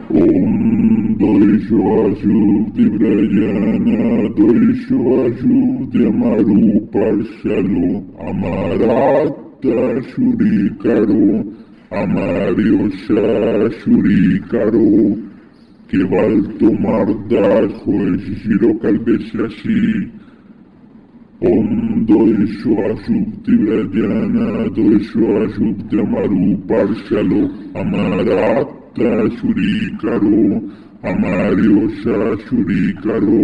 Om Doisho Ashukti Brajana Doisho Ashukti Amaru Parshalo Amarata Shurikaro Amariosha Shurikaro que val tomar das Shiro Kalbeshashi Om Doisho Ashukti Brajana Doisho Ashukti Amaru Parshalo Amarata Shurikaro, Amariosha Shurikaro,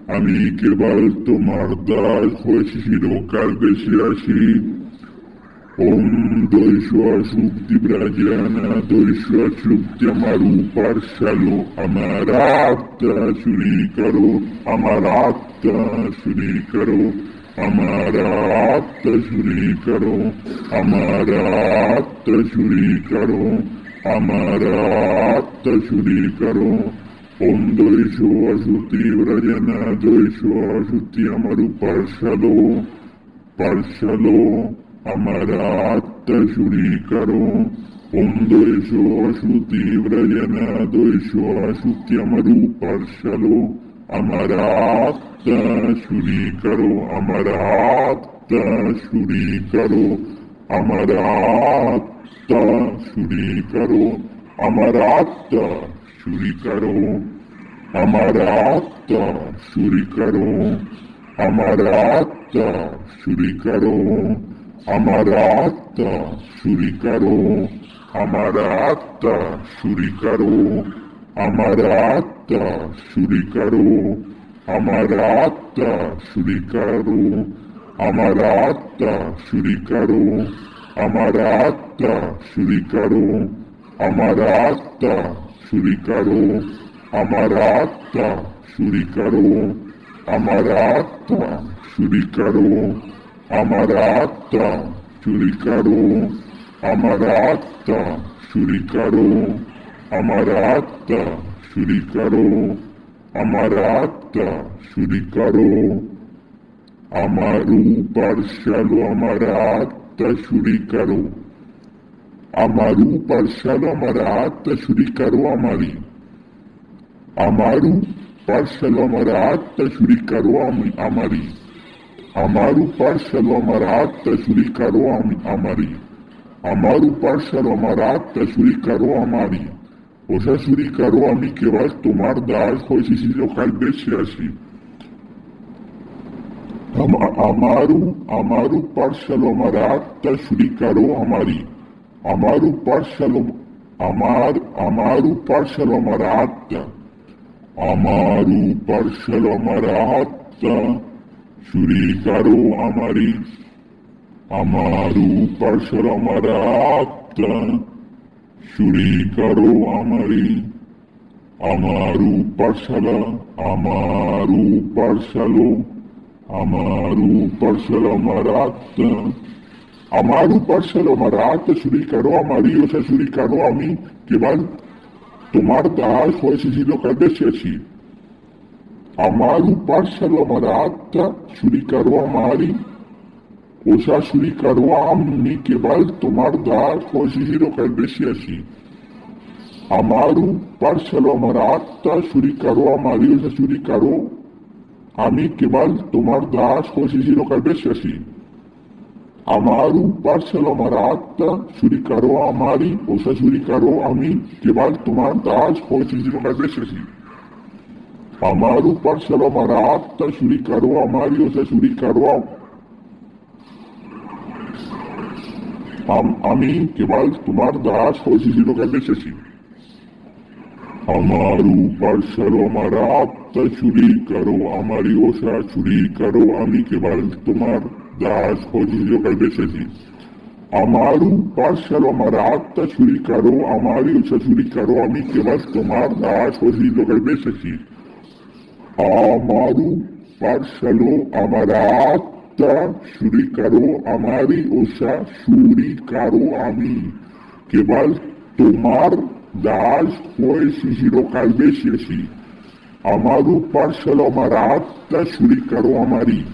Ami que val tomar das Shiro Kalbeshashi Om Doisho Ashukti Brajana Doisho Ashukti Amaru Parshalo Amarata Shurikaro, Amarata Shurikaro, Amarata Shurikaro, Amarata Shurikaro, Amarata Shurikaro, Om Doisho Ashukti Brajana Doisho Ashukti Amaru Parshalo, Parshalo, Amarata Shurikaro, Om Doisho Ashukti Brajana Doisho Ashukti Amaru Parshalo, Amarata Shurikaro, Amarata Shurikaro, Amarata Shurikaro, Amarata Shurikaro, Amarata Shurikaro, Amarata Shurikaro, Amarata Shurikaro, Amarata Shurikaro, Amarata Shurikaro, Amarata Shurikaro, Amarata Shurikaro, Amarata Shurikaro, Amarata Shurikaro, Amarata Shurikaro, Amarata Shurikaro, Amarata Shurikaro, Amarata Shurikaro, Amarata Shurikaro, Amarata Shurikaro, Amaru Parshalo Amarata Shurikaro, Amaru Parshalo Amarata Shurikaro Amari, Amaru Parshalo Amarata Shurikaro Amari, Amaru Parshalo Amarata Shurikaro Amari, Amaru Parshalo Amarata Shurikaro Amari, o sea, Shurikaro a mí que vas a tomar da algo y si local beche así. Amaru Parshalo Amarata Shurikaro Amari, Amaru Parshalo Amarata, Amaru Parshalo Amarata Shurikaro Amari, Amaru Parshalo Amarata Shurikaro Amari, Amaru Parshalo Amarata, Amaru Parshalo Amarata Shurikaro Amari, o sea, Shurikaro a mí que van a tomar da algo ese si local beche así. Amaru Parshalo Amarata Shurikaro Amari, o sea, Shurikaro a mí que va a tomar da algo ese si local beche así. Amaru Parshalo Amarata Shurikaro Amari, o sea, Shurikaro a mí que va a tomar da algo ese si local beche así. Amaru Parshalo Amarata Shurikaro Amari, o sea, Shurikaro a mí que va a tomar da algo ese si local beche así. Amaru Parshalo Amarata Shurikaro Amari, o sea, Shurikaro a mí que va a tomar da algo ese si local beche así. Amaru Parshalo Amarata Shurikaro Amari, o sea, Shurikaro a mí que va a tomar da algo ese si local beche así. Amaru Parshalo Amarata Shurikaro Amari, o sea, Shurikaro a mí que va a tomar da algo ese si local beche así. Amaru Parshalo Amarata Shurikaro Amari, o sea, Shurikaro a mí que va a tomar da algo ese si local beche así. Amaru Parshalo Amarata Shurikaro Amari.